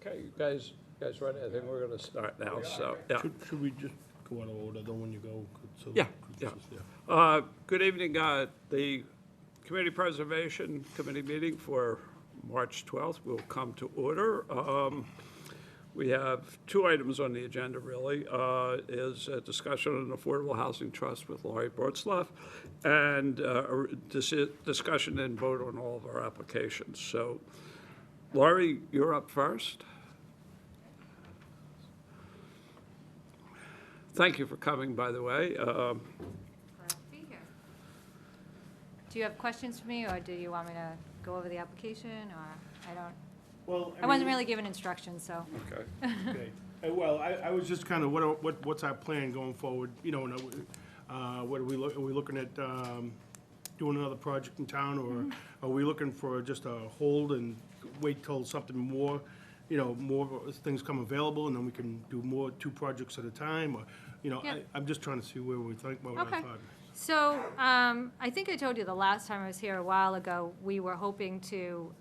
Okay, you guys ready? I think we're gonna start now, so, yeah. Should we just go out of order, though, when you go? So Yeah, this yeah. is there. Good evening, the Community Preservation Committee meeting for March 12th will come to order. We have two items on the agenda, really, is a discussion on an affordable housing trust with Laurie Bortzloff, and a discussion and vote on all of our applications. So, Laurie, you're up first. Thank you for coming, by the way. Glad to be here. Do you have questions for me, or do you want me to go over the application, or I don't? Well, I wasn't really given instructions, so. Okay. Okay. Well, I was just kind of, what's our plan going forward? You know, what are we looking at, doing another project in town, or are we looking for just a hold and wait till something more, more things come available, and then we can do two projects at a time, or, Yeah. I'm just trying to see where we think, what I Okay. thought. So, I think I told you the last time I was here a while ago, we were hoping to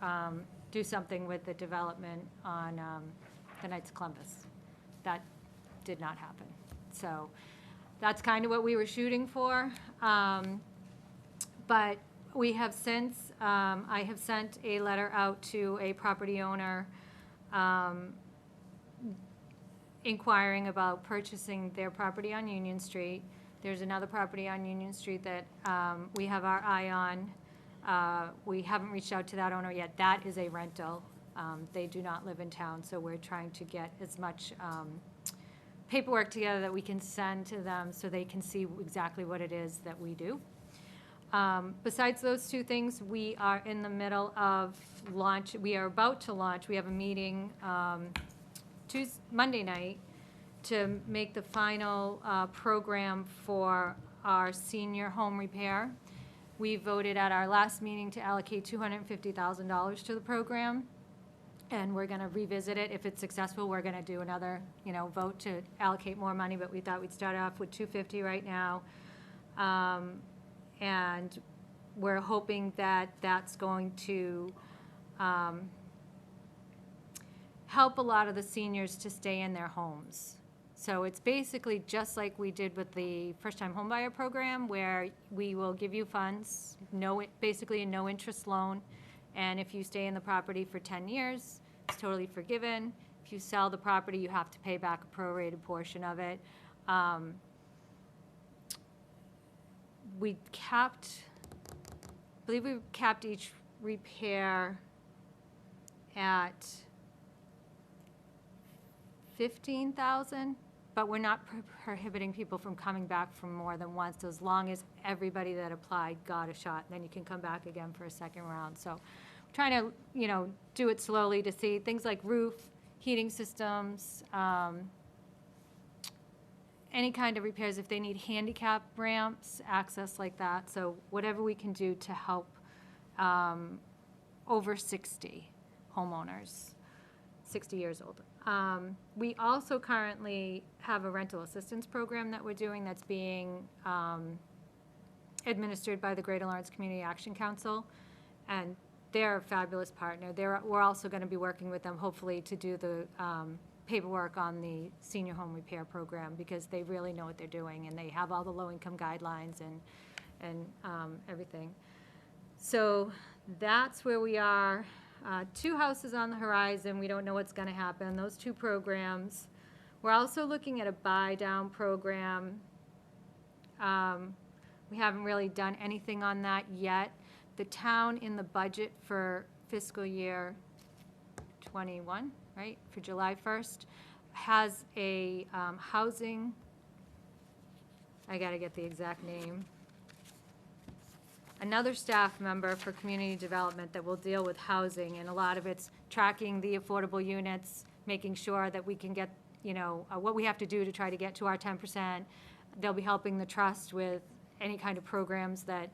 do something with the development on the Knights of Columbus. That did not happen. So that's kind of what we were shooting for. But we have since, I have sent a letter out to a property owner inquiring about purchasing their property on Union Street. There's another property on Union Street that we have our eye on. We haven't reached out to that owner yet. That is a rental. They do not live in town, so we're trying to get as much paperwork together that we can send to them so they can see exactly what it is that we do. Besides those two things, we are in the middle of launch. We are about to launch. We have a meeting Monday night to make the final program for our senior home repair. We voted at our last meeting to allocate $250,000 to the program, and we're going to revisit it. If it's successful, we're going to do another, vote to allocate more money, but we thought we'd start off with $250 right now. And we're hoping that that's going to help a lot of the seniors to stay in their homes. So it's basically just like we did with the first-time homebuyer program, where we will give you funds, basically a no-interest loan, and if you stay in the property for 10 years, it's totally forgiven. If you sell the property, you have to pay back a prorated portion of it. We capped, I believe we capped each repair at $15,000, but we're not prohibiting people from coming back for more than once, as long as everybody that applied got a shot. Then you can come back again for a second round. So trying to, do it slowly to see things like roof, heating systems, any kind of repairs, if they need handicap ramps, access like that. So whatever we can do to help over 60 homeowners, 60 years old. We also currently have a rental assistance program that we're doing that's being administered by the Greater Lawrence Community Action Council, and they're a fabulous partner. We're also going to be working with them, hopefully, to do the paperwork on the senior home repair program, because they really know what they're doing, and they have all the low-income guidelines and everything. So that's where we are. 2 houses on the horizon. We don't know what's going to happen. Those 2 programs. We're also looking at a buy-down program. We haven't really done anything on that yet. The town, in the budget for fiscal year 21, right, for July 1st, has a housing, I got to get the exact name, another staff member for community development that will deal with housing, and a lot of it's tracking the affordable units, making sure that we can get, what we have to do to try to get to our 10%. They'll be helping the trust with any kind of programs that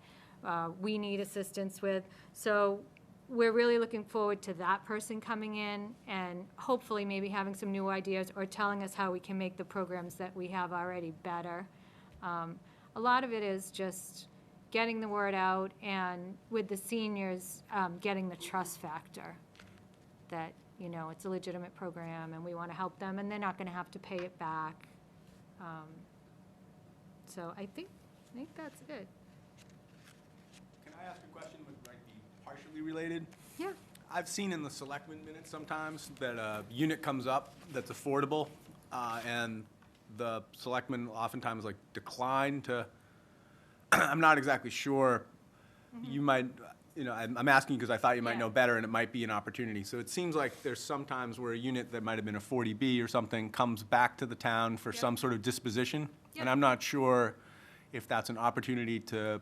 we need assistance with. So we're really looking forward to that person coming in and hopefully maybe having some new ideas or telling us how we can make the programs that we have already better. A lot of it is just getting the word out, and with the seniors, getting the trust factor that you know, it's a legitimate program and we want to help them, and they're not going to have to pay it back. So I think that's it. Can I ask a question that might be partially related? Yeah. I've seen in the selectmen minutes sometimes that a unit comes up that's affordable, and the selectmen oftentimes like decline to, I'm not exactly sure. You might, you know, I'm asking because I thought you might Yeah. know better and it might be an opportunity. So it seems like there's sometimes where a unit that might have been a 40B or something comes back to the town for Yep. some sort of disposition. Yep. And I'm not sure if that's an opportunity to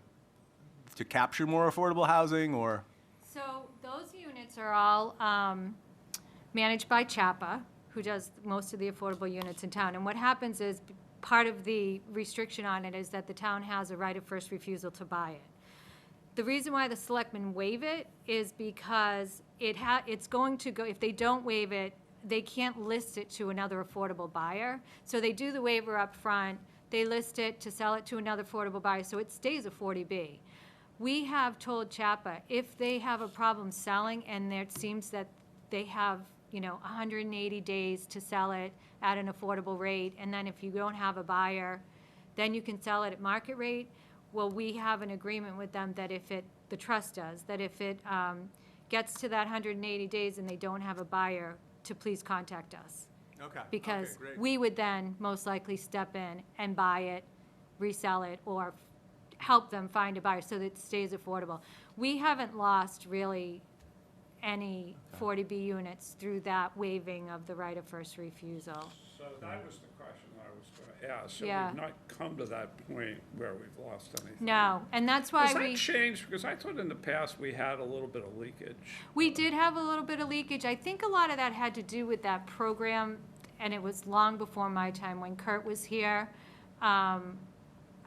capture more affordable housing or. So those units are all managed by CHAPA, who does most of the affordable units in town. And what happens is, part of the restriction on it is that the town has a right of first refusal to buy it. The reason why the selectmen waive it is because it's going to go, if they don't waive it, they can't list it to another affordable buyer. So they do the waiver up front, they list it to sell it to another affordable buyer, so it stays a 40B. We have told CHAPA, if they have a problem selling and it seems that they have, you know, 180 days to sell it at an affordable rate, and then if you don't have a buyer, then you can sell it at market rate. Well, we have an agreement with them that if the trust does, that if it gets to that 180 days and they don't have a buyer, to please contact us. Okay. Because Okay, great. we would then most likely step in and buy it, resell it, or help them find a buyer so that it stays affordable. We haven't lost really any 40B units through that waiving of the right of first refusal. So that was the question I was going to ask. So Yeah. we've not come to that point where we've lost anything. No, and that's why Has that we, changed? Because I thought in the past we had a little bit of leakage. we did have a little bit of leakage. I think a lot of that had to do with that program, and it was long before my time when Kurt was here.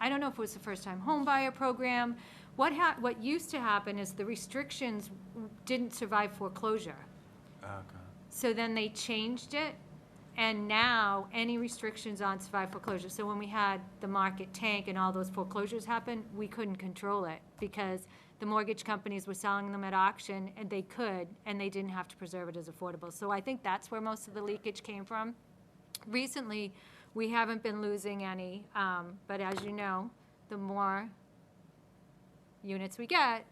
I don't know if it was the first-time home buyer program. What used to happen is the restrictions didn't survive foreclosure. Okay. So then they changed it, and now any restrictions on survive foreclosure. So when we had the market tank and all those foreclosures happen, we couldn't control it because the mortgage companies were selling them at auction, and they could, and they didn't have to preserve it as affordable. So I think that's where most of the leakage came from. Recently, we haven't been losing any, but as you know, the more units we get,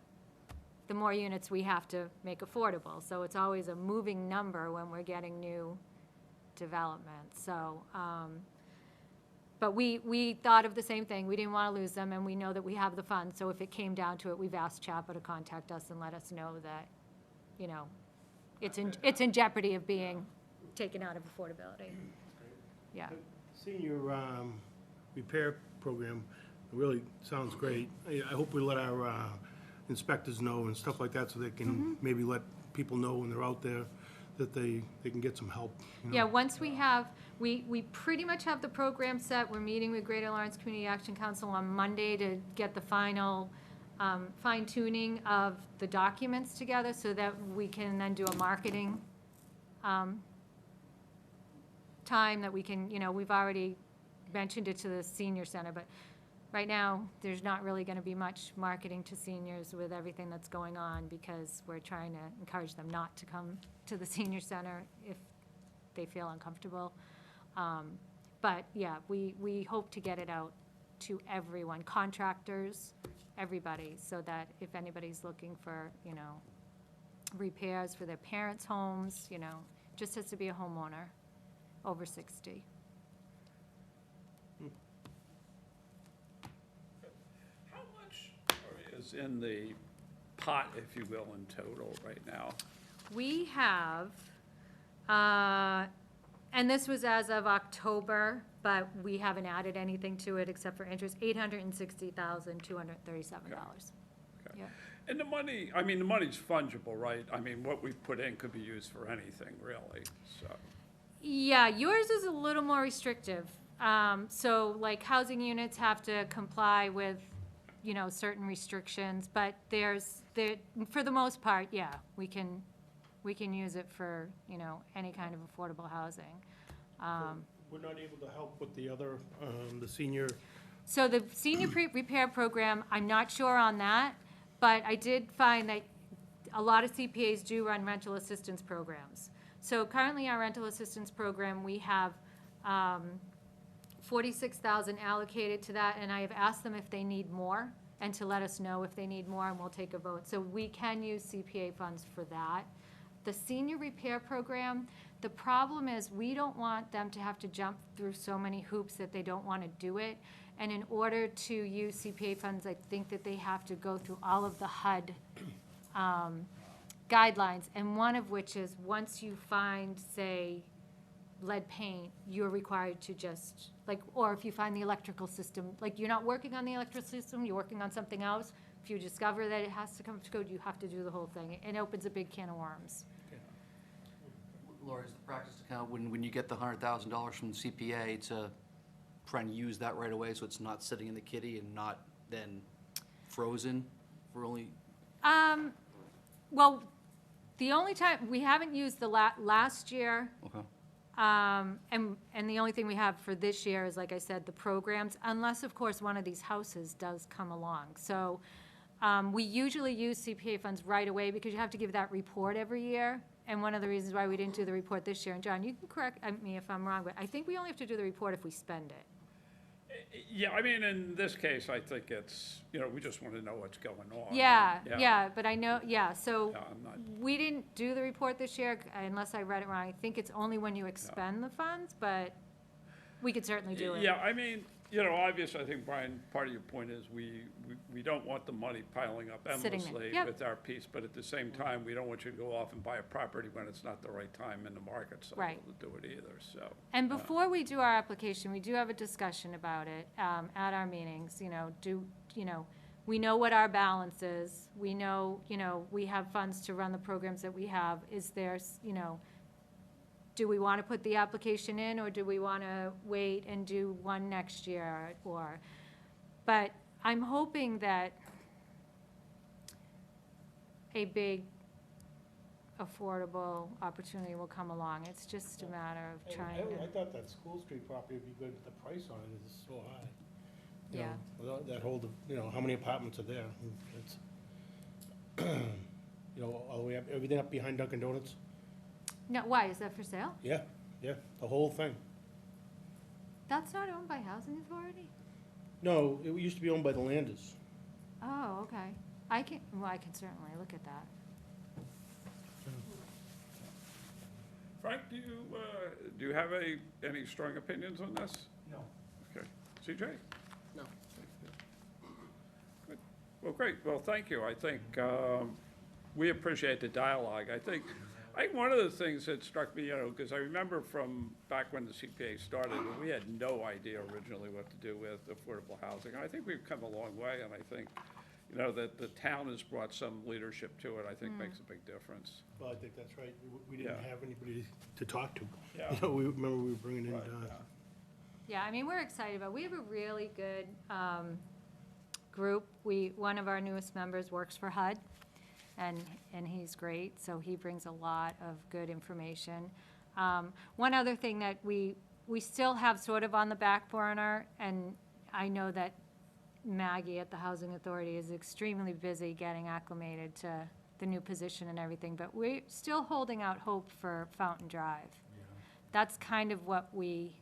the more units we have to make affordable. So it's always a moving number when we're getting new development. So, but we thought of the same thing. We didn't want to lose them, and we know that we have the funds. So if it came down to it, we've asked CHAPA to contact us and let us know that, you know, it's in jeopardy of being taken out of affordability. Yeah. Senior repair program really sounds great. I hope we let our inspectors know and stuff like that, so they can maybe let people know when they're out there that they can get some help. You know? Yeah, once we have, we pretty much have the program set. We're meeting with Greater Lawrence Community Action Council on Monday to get the final fine tuning of the documents together so that we can then do a marketing time that we can, you know, we've already mentioned it to the senior center, but right now, there's not really going to be much marketing to seniors with everything that's going on because we're trying to encourage them not to come to the senior center if they feel uncomfortable. But yeah, we hope to get it out to everyone, contractors, everybody, so that if anybody's looking for, you know, repairs for their parents' homes, you know, just has to be a homeowner over 60. How much is in the pot, if you will, in total right now? We have, and this was as of October, but we haven't added anything to it except for interest, $860,237. Okay. Yeah. And the money, I mean, the money's fungible, right? I mean, what we put in could be used for anything, really, so. Yeah, yours is a little more restrictive. So like housing units have to comply with, you know, certain restrictions, but for the most part, yeah, we can use it for, you know, any kind of affordable housing. We're not able to help with the other, the senior. So the senior repair program, I'm not sure on that, but I did find that a lot of CPAs do run rental assistance programs. So currently, our rental assistance program, we have 46,000 allocated to that, and I have asked them if they need more, and to let us know if they need more, and we'll take a vote. So we can use CPA funds for that. The senior repair program, the problem is, we don't want them to have to jump through so many hoops that they don't want to do it. And in order to use CPA funds, I think that they have to go through all of the HUD guidelines, and one of which is, once you find, say, lead paint, you're required to just, like, or if you find the electrical system, like, you're not working on the electrical system, you're working on something else, if you discover that it has to come to code, you have to do the whole thing. It opens a big can of worms. Laura, is the practice account, when you get the $100,000 from the CPA, to try and use that right away so it's not sitting in the kitty and not then frozen for only, Well, the only time, we haven't used the last year, okay. and the only thing we have for this year is, like I said, the programs, unless, of course, one of these houses does come along. So we usually use CPA funds right away, because you have to give that report every year. And one of the reasons why we didn't do the report this year, and John, you can correct me if I'm wrong, but I think we only have to do the report if we spend it. Yeah, I mean, in this case, I think it's, we just want to know what's going on. Yeah, but I know, so Yeah, I'm not- we didn't do the report this year, unless I read it wrong. I think it's only when you expend the funds, but we could certainly do it. Yeah, I mean, obviously, I think, Brian, part of your point is we don't want the money piling up Sitting there. endlessly Yep. with our piece, but at the same time, we don't want you to go off and buy a property when it's not the right time in the market cycle Right. to do it either, so. And before we do our application, we do have a discussion about it at our meetings, we know what our balance is. We know, we have funds to run the programs that we have. Is there, do we want to put the application in, or do we want to wait and do one next year? But I'm hoping that a big affordable opportunity will come along. It's just a matter of trying I to, thought that School Street property would be good, but the price on it is so high. You Yeah. know, without that whole, how many apartments are there? It's, all the way up, everything up behind Dunkin' Donuts? no, why, is that for sale? Yeah, the whole thing. That's not owned by Housing Authority? No, it used to be owned by the Landers. Oh, okay. I can certainly look at that. Frank, do you have any strong opinions on this? No. Okay. CJ? No. Good. Well, great. Well, thank you. I think we appreciate the dialogue. I think one of the things that struck me, because I remember from back when the CPA started, we had no idea originally what to do with affordable housing. And I think we've come a long way, and I think, that the town has brought some leadership to it, I think makes a big difference. Well, I think that's right. We didn't Yeah. have anybody to talk to. Yeah. We remember we were bringing in, Right, Yeah, I mean, we're excited about, we have a really good group. One of our newest members works for HUD, and he's great, so he brings a lot of good information. One other thing that we still have sort of on the back burner, and I know that Maggie at the Housing Authority is extremely busy getting acclimated to the new position and everything, but we're still holding out hope for Fountain Drive. That's kind of what we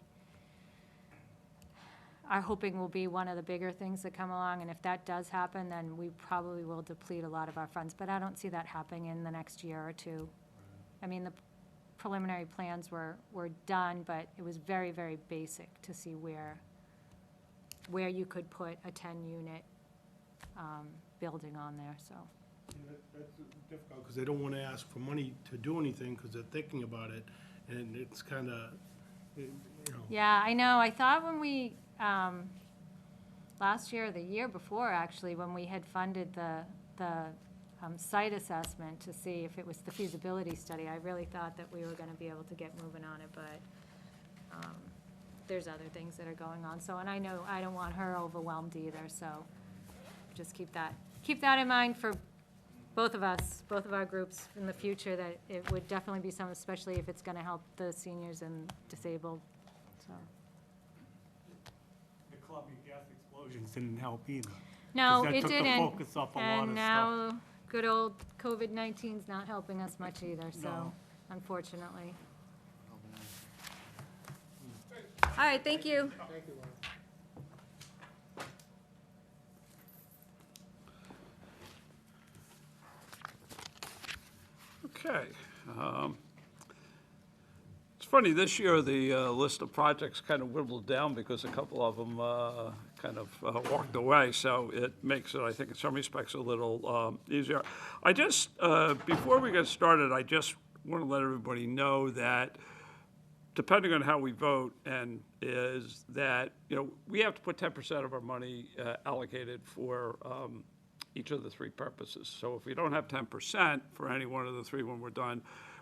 are hoping will be one of the bigger things that come along, and if that does happen, then we probably will deplete a lot of our funds, but I don't see that happening in the next year or two. I mean, the preliminary plans were done, but it was very, very basic to see where you could put a 10-unit building on there, so. That's difficult, because they don't want to ask for money to do anything, because they're thinking about it, and it's kind of, Yeah, I know. I thought when we, last year, or the year before, actually, when we had funded the site assessment to see if it was the feasibility study, I really thought that we were going to be able to get moving on it, but there's other things that are going on. So, and I know I don't want her overwhelmed either, so just keep that in mind for both of us, both of our groups in the future, that it would definitely be some, especially if it's going to help the seniors and disabled, so. The Columbia gas explosions didn't help either. No, 'Cause that it took the didn't. focus off a lot And of now, good old COVID-19's not helping us much either, so. No. unfortunately. All right, thank you. Okay. It's funny, this year, the list of projects kind of whittled down because a couple of them kind of walked away, so it makes it, I think, in some respects, a little easier. I just, before we get started, I just want to let everybody know that depending on how we vote, and is that, we have to put 10% of our money allocated for each of the three purposes. So if we don't have 10% for any one of the three when we're done,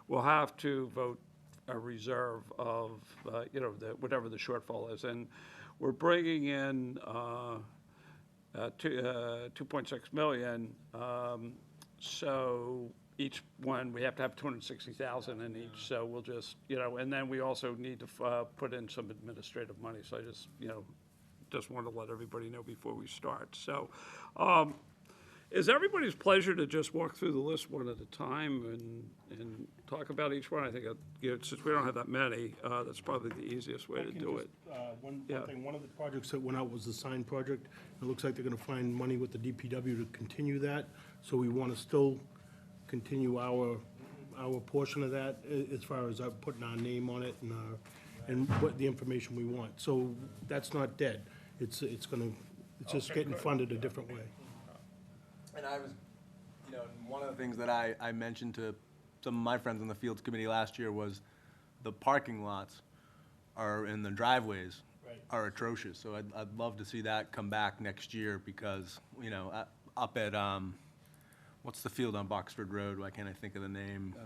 we'll have to vote a reserve of, whatever the shortfall is. And we're bringing in 2.6 million. So each one, we have to have 260,000 in each. So we'll just, and then we also need to put in some administrative money. So I just want to let everybody know before we start. So, is everybody's pleasure to just walk through the list one at a time and talk about each one? I think, since we don't have that many, that's probably the easiest way to do it. One Yeah. thing, one of the projects that went out was the sign project. It looks like they're gonna find money with the DPW to continue that, so we wanna still continue our portion of that as far as putting our name on it and what the information we want. So that's not dead. It's just getting funded a different way. And I was, one of the things that I mentioned to some of my friends on the Fields Committee last year was the parking lots in the driveways Right. are atrocious. So I'd love to see that come back next year because, up at, what's the field on Boxford Road? Why can't I think of the name?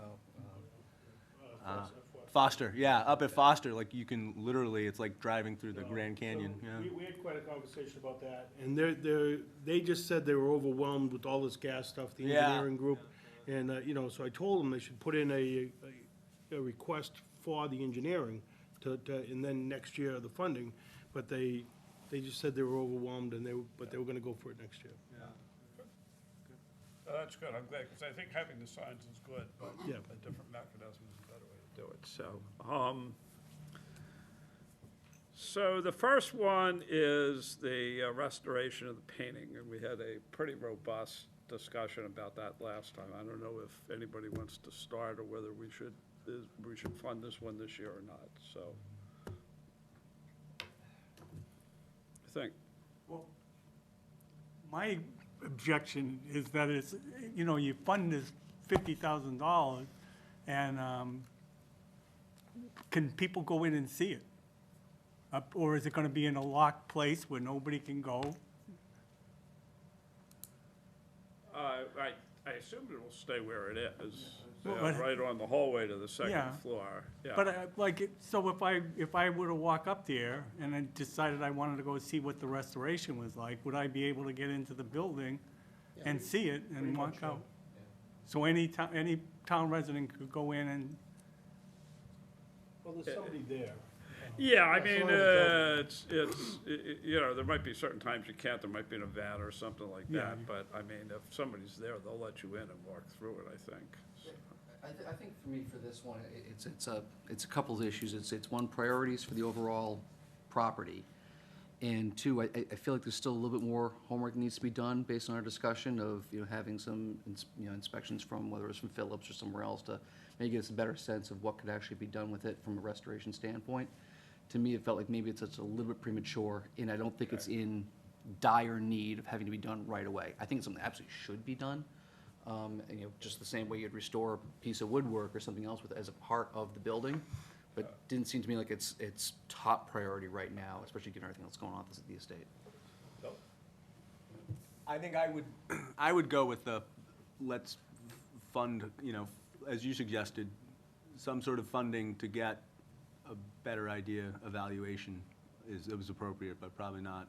Foster, yeah, up at Foster, like you can literally, it's like driving through the Grand Canyon, So yeah. We had quite a conversation about that, and they just said they were overwhelmed with all this gas stuff, the Yeah. engineering group. And, so I told them they should put in a request for the engineering and then next year the funding, but they just said they were overwhelmed but they were gonna go for it next year. That's good, I'm glad, because I think having the signs is good, but Yeah. a different mechanism is a better way to do it, so. So the first one is the restoration of the painting, and we had a pretty robust discussion about that last time. I don't know if anybody wants to start, or whether we should fund this one this year or not, so. I think. Well, my objection is that it's, you fund this $50,000, and can people go in and see it? Or is it gonna be in a locked place where nobody can go? I assume it will stay where it is, But- right on the hallway to the Yeah. second floor, yeah. But so if I were to walk up there and I decided I wanted to go see what the restoration was like, would I be able to get into the building and see it and walk out? So any town resident could go in and, Well, there's somebody there. Yeah, I As mean, long as it's, there might be certain times you can't, there might be in a van or something like Yeah. that, but, I mean, if somebody's there, they'll let you in and walk through it, I think. I think for me, for this one, it's a couple of issues. It's one, priorities for the overall property. And two, I feel like there's still a little bit more homework that needs to be done based on our discussion of, having some, inspections from, whether it's from Phillips or somewhere else, to maybe give us a better sense of what could actually be done with it from a restoration standpoint. To me, it felt like maybe it's just a little bit premature, and I don't think it's in dire need of having to be done right away. I think it's something that absolutely should be done. And, just the same way you'd restore a piece of woodwork or something else as a part of the building. But didn't seem to me like it's top priority right now, especially given everything that's going on at the estate. I think I would go with let's fund, as you suggested, some sort of funding to get a better idea evaluation was appropriate, but probably not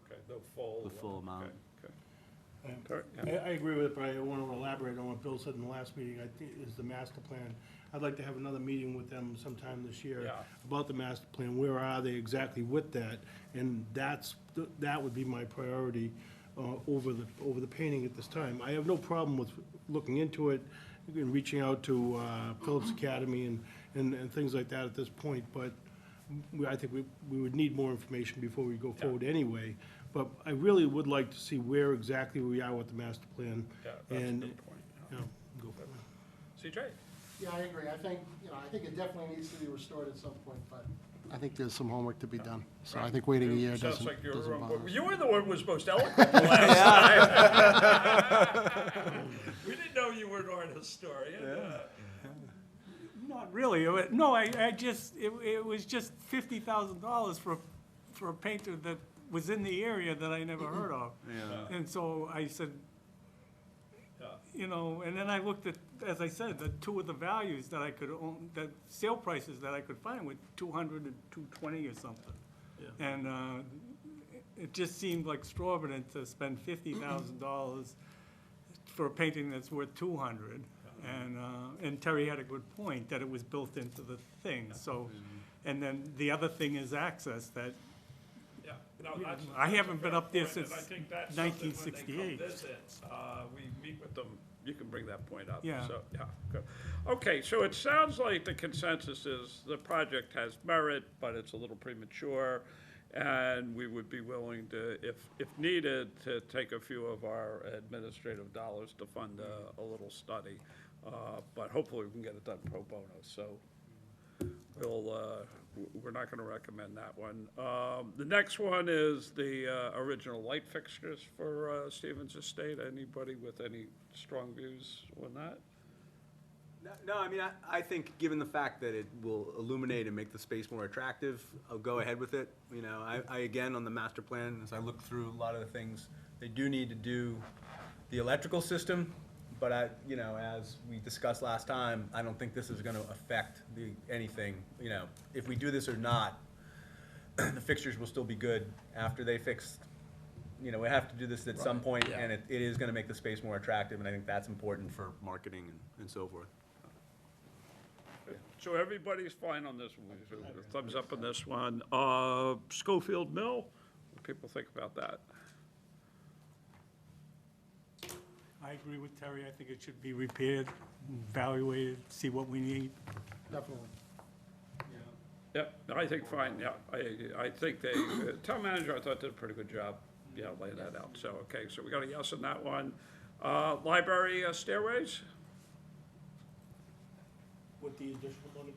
Okay, the full. the full amount. Okay. I agree with it, but I want to elaborate on what Bill said in the last meeting, I think, is the master plan. I'd like to have another meeting with them sometime this year Yeah. about the master plan. Where are they exactly with that? And that would be my priority over the painting at this time. I have no problem with looking into it reaching out to Phillips Academy and things like that at this point, but I think we would need more information before we go forward anyway. But I really would like to see where exactly we are with the master plan. Yeah, that's a And, good point. you know, go from there. CJ? Yeah, I agree. I think, I think it definitely needs to be restored at some point, but I think there's some homework to be done. So I think waiting a year Sounds doesn't like you're doesn't on bother board. us. You were the one who was most eloquent the last time. We didn't know you were an art historian. Not really. No, I just, it was just $50,000 for a painter that was in the area that I never heard of. Yeah. And so I said, and then I looked at, as I said, the two of the values that I could own, the sale prices that I could find were 200 and 220 or something. And it just seemed like exorbitant to spend $50,000 for a painting that's worth 200. And Terry had a good point, that it was built into the thing, so, and then the other thing is access, that Yeah. No, that's- I haven't been up there that's a fair since point, and I think that's something when they come 1968. visit, we meet with them, you can bring that point up. Yeah. So, yeah, good. Okay, so it sounds like the consensus is the project has merit, but it's a little premature, and we would be willing to, if needed, to take a few of our administrative dollars to fund a little study. But hopefully we can get it done pro bono, so we're not gonna recommend that one. The next one is the original light fixtures for Stevens Estate. Anybody with any strong views on that? No, I mean, I think, given the fact that it will illuminate and make the space more attractive, I'll go ahead with it. I again, on the master plan, as I look through a lot of the things, they do need to do the electrical system, but as we discussed last time, I don't think this is gonna affect anything. If we do this or not, the fixtures will still be good after they fix. We have to do this at some point, and it is gonna make the space more attractive, and I think that's important for marketing and so forth. So everybody's fine on this one, so thumbs up on this one. Schofield Mill, what do people think about that? I agree with Terry, I think it should be repaired, evaluated, see what we need. Definitely. Yeah, I think fine, yeah. I think they, town manager, I thought did a pretty good job, laying that out. So, okay, so we got a yes on that one. Library stairways? With the additional money?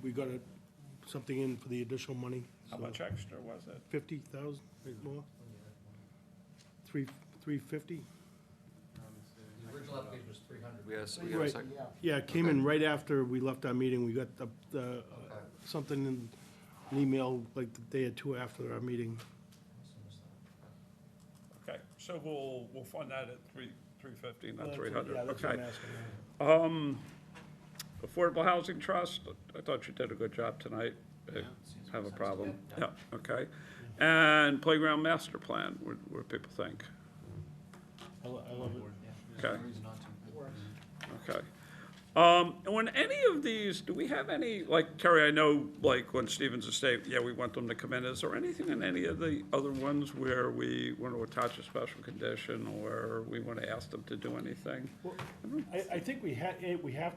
We got something in for the additional money. How much extra was it? 50,000, more? 350? The original application was 300. We got a Right. second. Yeah. Yeah, it came in right after we left our meeting. We got the something in an email like the day or two after our meeting. Okay, so we'll fund that at 350, not Yeah, 300, that's what okay. I'm asking. Affordable Housing Trust, I thought you did a good job tonight. Have a problem? Yeah, okay. And Playground Master Plan, what do people think? I love it. Okay, No reason not to. okay. And when any of these, do we have any, like, Terry, I know, like, when Stevens Estate, we want them to come in. Is there anything in any of the other ones where we want to attach a special condition, or we want to ask them to do anything? Well, I think we have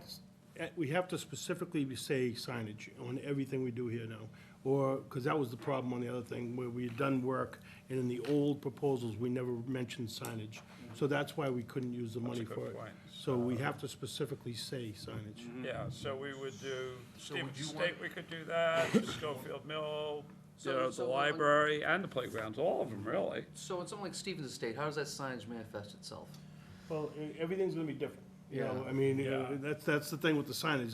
to specifically say signage on everything we do here now. Or, because that was the problem on the other thing, where we had done work, and in the old proposals, we never mentioned signage. So that's why we couldn't use the money a good for it. point. So we have to specifically say signage. Yeah, so we would do, Stevens would you Estate, we could do that, Schofield Mill, So- the so on- library, and the playgrounds, all of them, really. So in something like Stevens Estate, how does that signage manifest itself? Well, everything's gonna be different. You know, Yeah. I mean, Yeah. that's the thing with the signage.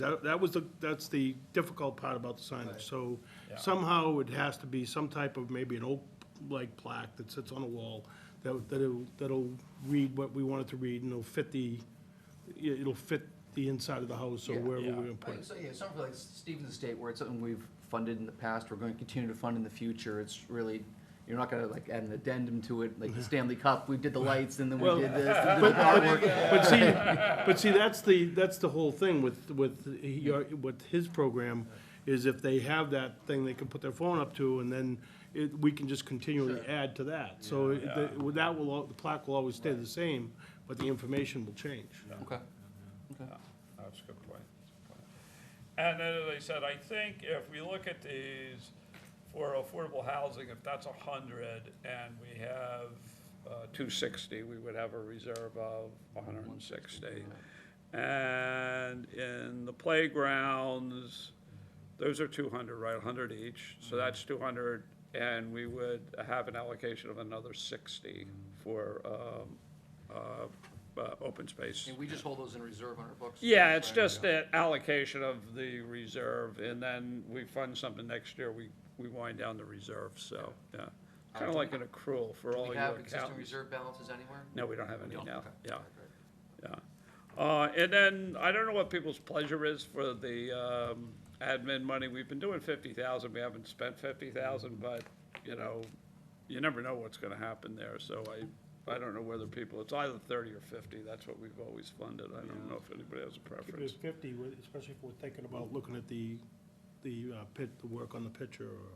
That's the difficult part about the signage. So Yeah. somehow it has to be some type of, maybe an oak-like plaque that sits on a wall that'll read what we want it to read, and it'll fit the inside of the house or Yeah. wherever Yeah. we're gonna put Right, it. so, yeah, something like Stevens Estate, where it's something we've funded in the past, we're going to continue to fund in the future, it's really, you're not gonna like add an addendum to it, like the Stanley Cup, we did the lights, and then we Well, did this, we did the artwork. But see, that's the whole thing with his program, is if they have that thing they can put their phone up to, and then we can just continually add to that. So the plaque will always stay the same, but the information will change. Okay. That's a good point. And then, as I said, I think if we look at these for affordable housing, if that's 100 and we have 260, we would have a reserve of 160. And in the playgrounds, those are 200, right, 100 each, so that's 200, and we would have an allocation of another 60 for open space. And we just hold those in reserve on our books? Yeah, it's just an allocation of the reserve, and then we fund something next year, we wind down the reserve, so, yeah. Kind of like an accrual for Do all we your have existing accountants. reserve balances anywhere? No, we don't have any don't? now, Okay. yeah, All right, great. yeah. And then, I don't know what people's pleasure is for the admin money. We've been doing 50,000, we haven't spent 50,000, but, you know, you never know what's gonna happen there, so I don't know whether people, it's either 30 or 50, that's what we've always funded. I don't know if anybody has a Keep it preference. at 50, especially if we're thinking about looking at the pit, the work on the picture or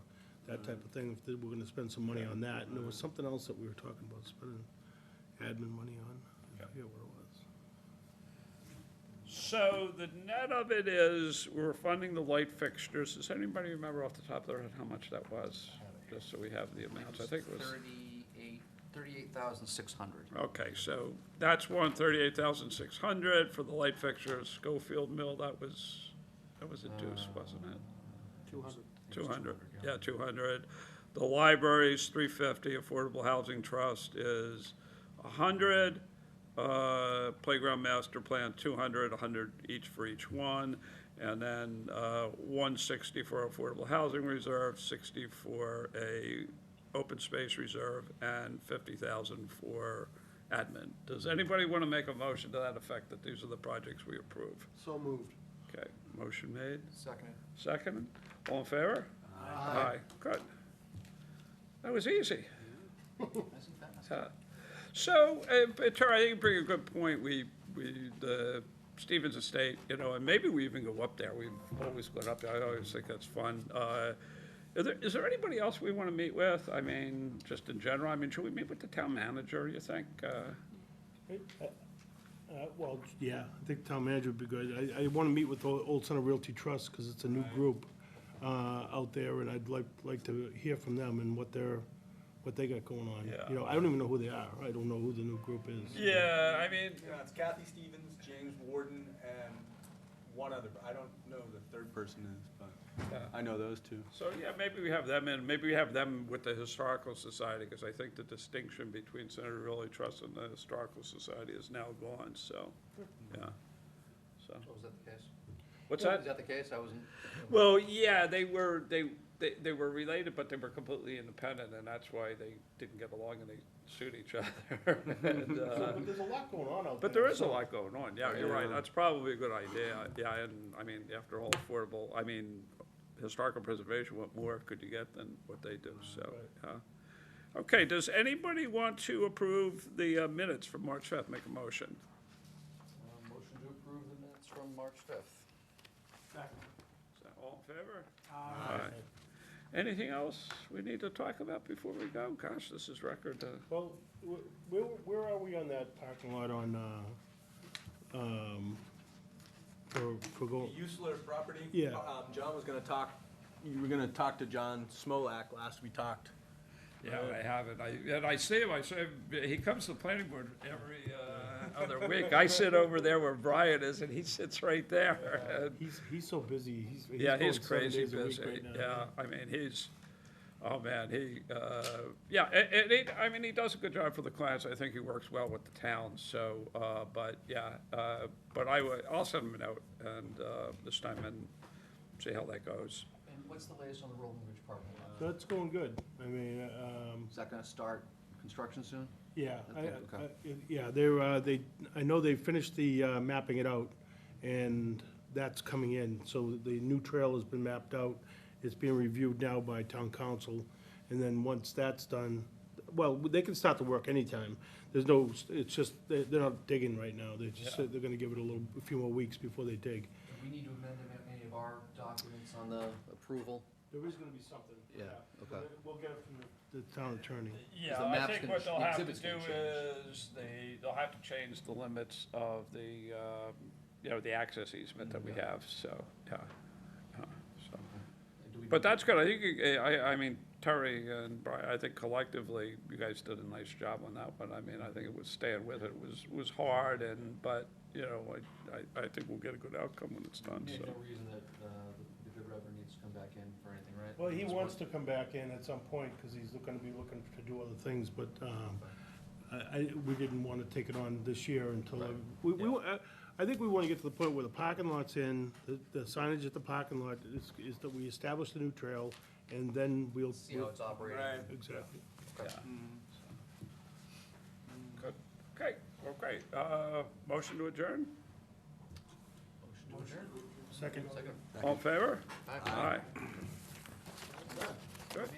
that type of thing, if we're gonna spend some money on that. And there was something else that we were talking about spending admin money on. I forget what it was. So the net of it is, we're funding the light fixtures. Does anybody remember off the top of their head how much that was? Just so we have the amounts. I think it was, 38,600. okay, so that's 138,600 for the light fixtures. Schofield Mill, that was a deuce, wasn't it? 200. 200, yeah, 200. The library's 350, Affordable Housing Trust is 100. Playground Master Plan, 200, 100 each for each one. And then 160 for Affordable Housing Reserve, 60 for a open space reserve, and 50,000 for admin. Does anybody want to make a motion to that effect, that these are the projects we approve? So moved. Okay, motion made. Seconded. Second, all in favor? Aye. Good. That was easy. Isn't that- So, Tara, I think you bring a good point. The Stevens Estate, you know, and maybe we even go up there. We've always gone up there. I always think that's fun. Is there anybody else we want to meet with? I mean, just in general, I mean, should we meet with the town manager, you think? Well, yeah, I think town manager would be good. I want to meet with the Old Center Realty Trust, because it's a new group out there, and I'd like to hear from them and what they got going on. Yeah. You know, I don't even know who they are. I don't know who the new group is. Yeah, I mean, Yeah, it's Kathy Stevens, James Warden, and one other, I don't know who the third person is, but Yeah. I know those two. so, yeah, maybe we have them in, maybe we have them with the Historical Society, because I think the distinction between Senator Realty Trust and the Historical Society is now gone, so, yeah. So, Oh, was that the case? what's Is that? that the case? I wasn't. Well, yeah, they were related, but they were completely independent, and that's why they didn't get along and they sued each other. And, But there's a lot going on out there. but there is a so- lot going on, yeah, you're right, that's probably a good idea, yeah, and, I mean, after all, affordable, I mean, historical preservation, what more could you get than what they do, so, yeah. Okay, does anybody want to approve the minutes from March 5th? Make a motion. Motion to approve the minutes from March 5th. Is that all in favor? Aye. Anything else we need to talk about before we go? Gosh, this is record, Well, where are we on that parking lot on, for going? Usler property? Yeah. John was gonna talk, you were gonna talk to John Smolak last we talked. yeah, I have it. I see him, he comes to the planning board every other week. I sit over there where Brian is, and he sits right there. And, He's so busy. yeah, he's going 7 crazy days a week busy. right now. Yeah, I mean, oh man, yeah, I mean, he does a good job for the clients. I think he works well with the town, so, but yeah, but I'll send him a note and, this time and see how that goes. And what's the latest on the Rolling Ridge parking lot? That's going good. I mean, Is that gonna start construction soon? yeah, Okay. yeah, I know they finished the mapping it out, and that's coming in. So the new trail has been mapped out. It's being reviewed now by town council, and then once that's done, well, they can start the work anytime. There's no, it's just, they're not digging right now. They're gonna give it a few more weeks before they dig. Do we need to amend any of our documents on the approval? There is gonna be something. Yeah, okay. We'll get it from the the town attorney. Yeah, the I map's think gonna what ch- they'll the have to exhibit's gonna do is they'll have to change the limits of the, the access easement that we have, so, yeah. So. Do we- But that's good, I think, I mean, Terry and Brian, I think collectively, you guys did a nice job on that one. I mean, I think it was staying with it was hard, but, I think we'll get a good outcome when it's done, There's so. no reason that the good reverend needs to come back in for anything, right? Well, he It's wants what- to come back in at some point, because he's gonna be looking to do other things, but, we didn't want to take it on this year until, I think we want to get to the point where the parking lot's in, the signage at the parking lot is that we establish the new trail, and then we'll. See how it's operating. Exactly. Good, okay, well, great. Motion to adjourn? Motion to adjourn? Second. Second. All in favor? Aye. Aye. Good.